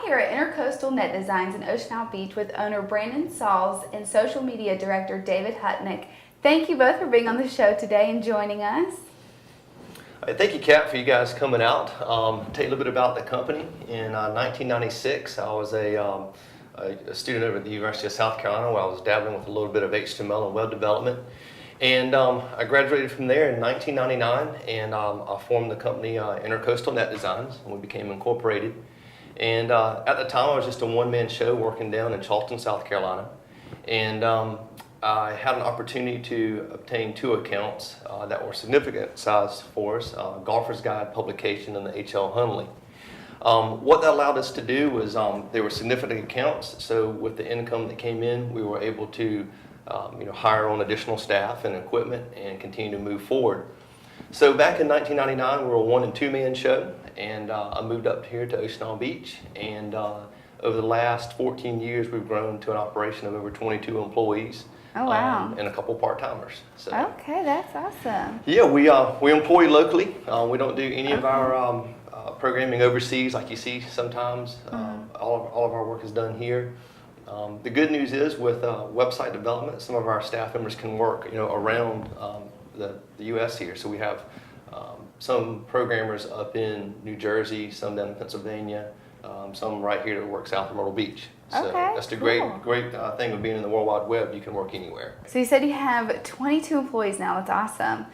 here at InterCoastal Net Designs in Ocean Isle Beach with owner Brandon Sauls and social media director David Hutnick. Thank you both for being on the show today and joining us. Thank you, Kat, for you guys coming out. Tell you a little bit about the company. In 1996, I was a student over at the University of South Carolina where I was dabbling with a little bit of HTML and web development. And I graduated from there in 1999, and I formed the company InterCoastal Net Designs, and we became incorporated. And at the time, I was just a one-man show working down in Charleston, South Carolina. And I had an opportunity to obtain 2 accounts that were significant size for us, Golfer's Guide publication and the H.L. Hunley. What that allowed us to do was they were significant accounts, so with the income that came in, we were able to hire on additional staff and equipment and continue to move forward. So back in 1999, we were a 1- and 2-man show, and I moved up here to Ocean Isle Beach, and over the last 14 years, we've grown to an operation of over 22 employees. Oh, wow. And a couple part-timers. So, okay, that's awesome. Yeah, we employ locally. We don't do any of our programming overseas like you see sometimes. All of our work is done here. The good news is with website development, some of our staff members can work around the U.S. here. So we have some programmers up in New Jersey, some down in Pennsylvania, some right here that work south of Myrtle Beach. So okay, that's the cool. great thing of being in the World Wide Web. You can work anywhere. So you said you have 22 employees now. That's awesome.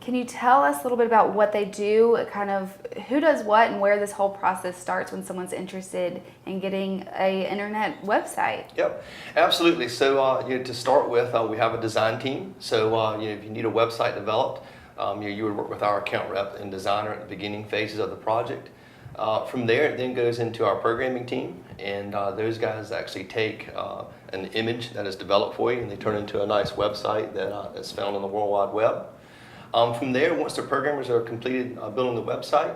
Can you tell us a little bit about what they do, kind of who does what, and where this whole process starts when someone's interested in getting an internet website? Yep, absolutely. So to start with, we have a design team. So if you need a website developed, you would work with our account rep and designer at the beginning phases of the project. From there, it then goes into our programming team, and those guys actually take an image that is developed for you, and they turn it into a nice website that is found on the World Wide Web. From there, once the programmers are completed building the website,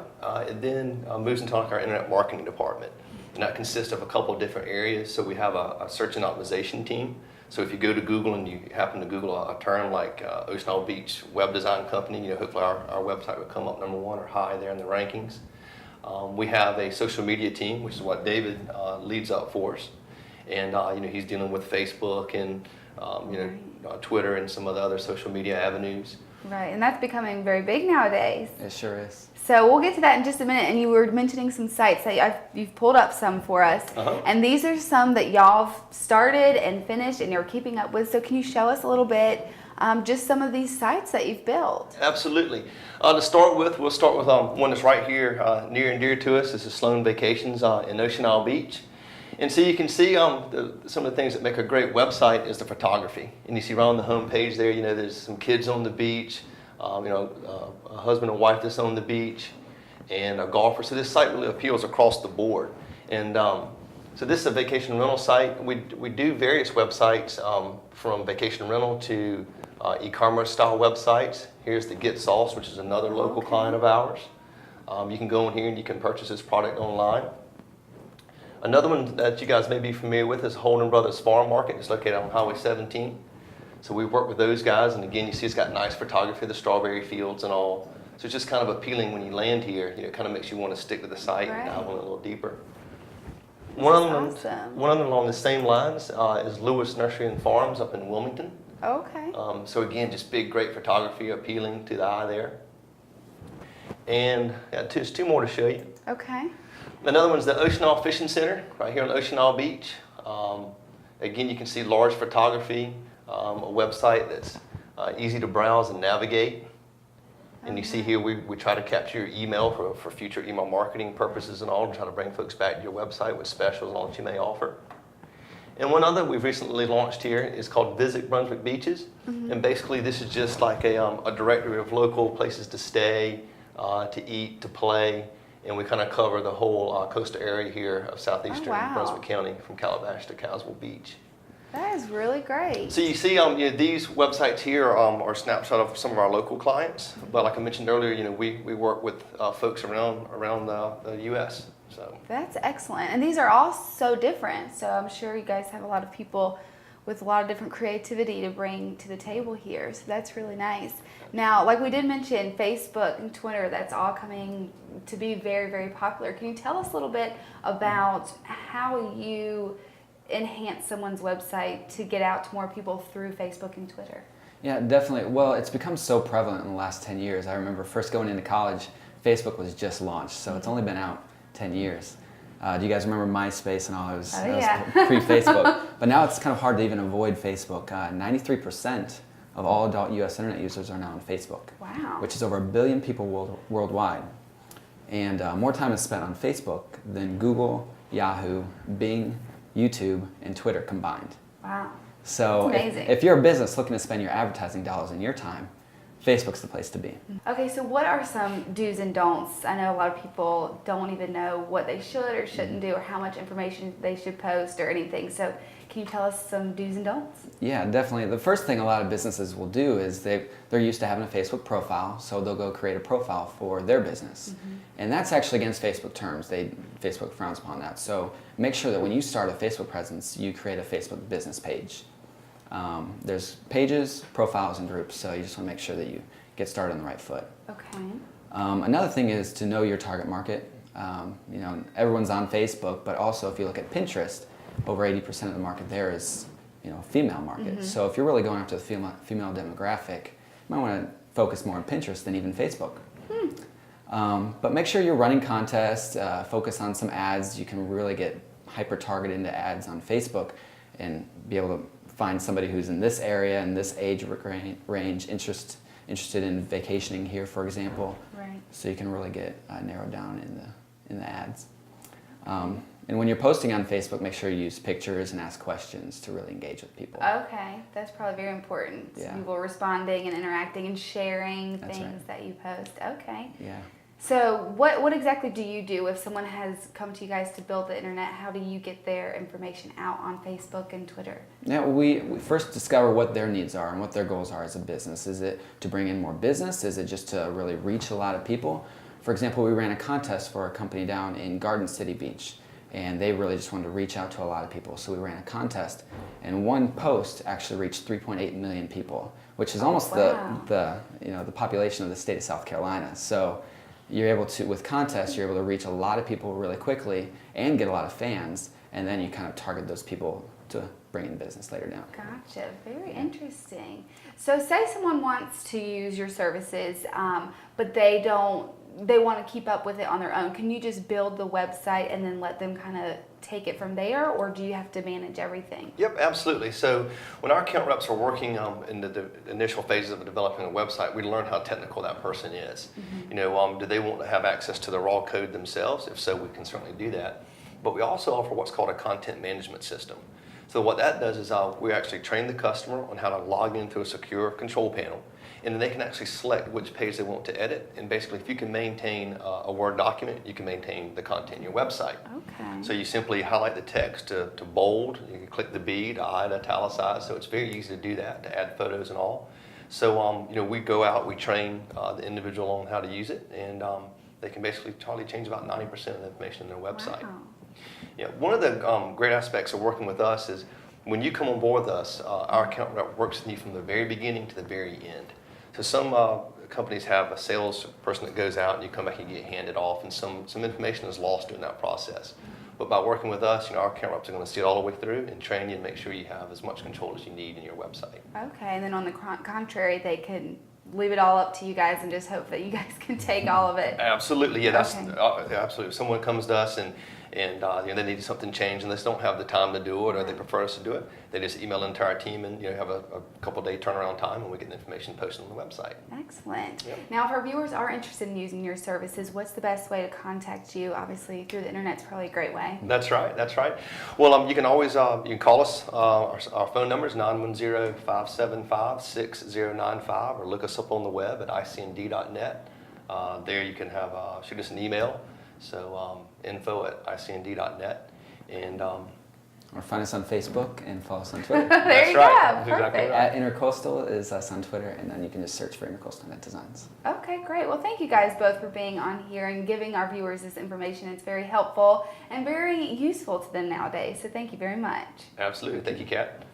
it then moves into our internet marketing department, and that consists of a couple of different areas. So we have a search and optimization team. So if you go to Google and you happen to Google a term like Ocean Isle Beach Web Design Company, hopefully our website would come up #1 or high there in the rankings. We have a social media team, which is what David leads up for us, and he's dealing with Facebook and Twitter and some of the other social media avenues. Right, and that's becoming very big nowadays. It sure is. So we'll get to that in just a minute, and you were mentioning some sites that you've pulled up some for us, and these are some that y'all started and finished and you're keeping up with. So can you show us a little bit just some of these sites that you've built? Absolutely. To start with, we'll start with one that's right here near and dear to us. This is Sloan Vacations in Ocean Isle Beach. And so you can see some of the things that make a great website is the photography. And you see right on the home page there, there's some kids on the beach, a husband and wife that's on the beach, and a golfer. So this site really appeals across the board. And so this is a vacation rental site. We do various websites from vacation rental to e-commerce style websites. Here's the Get Sauce, which is another local client of ours. You can go in here and you can purchase this product online. Another one that you guys may be familiar with is Holden Brothers Farm Market. It's located on Highway 17. So we work with those guys, and again, you see it's got nice photography of the strawberry fields and all. So it's just kind of appealing when you land here. It kind of makes you want to stick to the site and dive on it a little deeper. One of them along the same lines is Lewis Nursery and Farms up in Wilmington. Okay. So again, just big, great photography appealing to the eye there. And there's 2 more to show you. Okay. Another one's the Ocean Isle Fishing Center right here on Ocean Isle Beach. Again, you can see large photography, a website that's easy to browse and navigate. And you see here we try to capture your email for future email marketing purposes and all, and try to bring folks back to your website with specials and all that you may offer. And one other we've recently launched here is called Visit Brunswick Beaches. And basically this is just like a directory of local places to stay, to eat, to play. And we kind of cover the whole coastal area here of southeastern Brunswick County, from Calabash to Caswell Beach. That is really great. So you see, these websites here are a snapshot of some of our local clients. But like I mentioned earlier, we work with folks around the U.S. So that's excellent, and these are all so different. So I'm sure you guys have a lot of people with a lot of different creativity to bring to the table here. So that's really nice. Now, like we did mention, Facebook and Twitter, that's all coming to be very, very popular. Can you tell us a little bit about how you enhance someone's website to get out to more people through Facebook and Twitter? Yeah, definitely. Well, it's become so prevalent in the last 10 years. I remember first going into college, Facebook was just launched, so it's only been out 10 years. Do you guys remember MySpace and all? It was pre-Facebook. But now it's kind of hard to even avoid Facebook. 93% of all adult U.S. internet users are now on Facebook, wow, which is over 1 billion people worldwide. And more time is spent on Facebook than Google, Yahoo, Bing, YouTube, and Twitter combined. Wow. So if you're a business looking to spend your advertising dollars and your time, Facebook's the place to be. Okay, so what are some do's and don'ts? I know a lot of people don't even know what they should or shouldn't do or how much information they should post or anything. So can you tell us some do's and don'ts? Yeah, definitely. The first thing a lot of businesses will do is they're used to having a Facebook profile, so they'll go create a profile for their business. And that's actually against Facebook terms. Facebook frowns upon that. So make sure that when you start a Facebook presence, you create a Facebook business page. There's pages, profiles, and groups, so you just want to make sure that you get started on the right foot. Okay. Another thing is to know your target market. You know, everyone's on Facebook, but also if you look at Pinterest, over 80% of the market there is, you know, female market. So if you're really going after the female demographic, you might want to focus more on Pinterest than even Facebook. But make sure you're running contests, focus on some ads. You can really get hyper-targeted into ads on Facebook and be able to find somebody who's in this area and this age range, interested in vacationing here, for example. Right. So you can really get narrowed down in the ads. And when you're posting on Facebook, make sure you use pictures and ask questions to really engage with people. Okay, that's probably very important. Yeah. People responding and interacting and sharing That's things right. that you post. Okay. Yeah. So what exactly do you do if someone has come to you guys to build the internet? How do you get their information out on Facebook and Twitter? Yeah, we first discover what their needs are and what their goals are as a business. Is it to bring in more business? Is it just to really reach a lot of people? For example, we ran a contest for a company down in Garden City Beach, and they really just wanted to reach out to a lot of people. So we ran a contest, and one post actually reached 3.8 million people, which is almost the population of the state of South Carolina. So you're able to, with contests, you're able to reach a lot of people really quickly and get a lot of fans, and then you kind of target those people to bring in business later down. Gotcha. Very interesting. So say someone wants to use your services, but they want to keep up with it on their own. Can you just build the website and then let them kind of take it from there, or do you have to manage everything? Yep, absolutely. So when our account reps are working in the initial phases of developing a website, we learn how technical that person is. You know, do they want to have access to the raw code themselves? If so, we can certainly do that. But we also offer what's called a content management system. So what that does is we actually train the customer on how to log into a secure control panel, and then they can actually select which page they want to edit. And basically, if you can maintain a Word document, you can maintain the content in your website. Okay. So you simply highlight the text to bold, you can click the B to italicize, so it's very easy to do that, to add photos and all. So you know, we go out, we train the individual on how to use it, and they can basically totally change about 90% of the information in their website. Wow. Yeah, one of the great aspects of working with us is when you come on board with us, our account rep works with you from the very beginning to the very end. So some companies have a sales person that goes out and you come back and get handed off, and some information is lost during that process. But by working with us, you know, our account reps are going to see it all the way through and train you and make sure you have as much control as you need in your website. Okay, and then on the contrary, they can leave it all up to you guys and just hope that you guys can take all of it. Absolutely, yeah, that's Okay. absolutely. If someone comes to us and you know, they need something changed and they just don't have the time to do it, or they prefer us to do it, they just email into our team and, you know, have a couple-day turnaround time, and we get the information posted on the website. Excellent. Yep. Now, if our viewers are interested in using your services, what's the best way to contact you? Obviously, through the internet's probably a great way. That's right, that's right. Well, you can always you can call us. Our phone number is 910-575-6095, or look us up on the web at icnd.net. There you can have shoot us an email. So info@icnd.net, and Or find us on Facebook and follow us on Twitter. There that's you right. go. That's Perfect. exactly right. InterCoastal is us on Twitter, and then you can just search for InterCoastal Net Designs. Okay, great. Well, thank you guys both for being on here and giving our viewers this information. It's very helpful and very useful to them nowadays. So thank you very much. Absolutely. Thank you, Kat.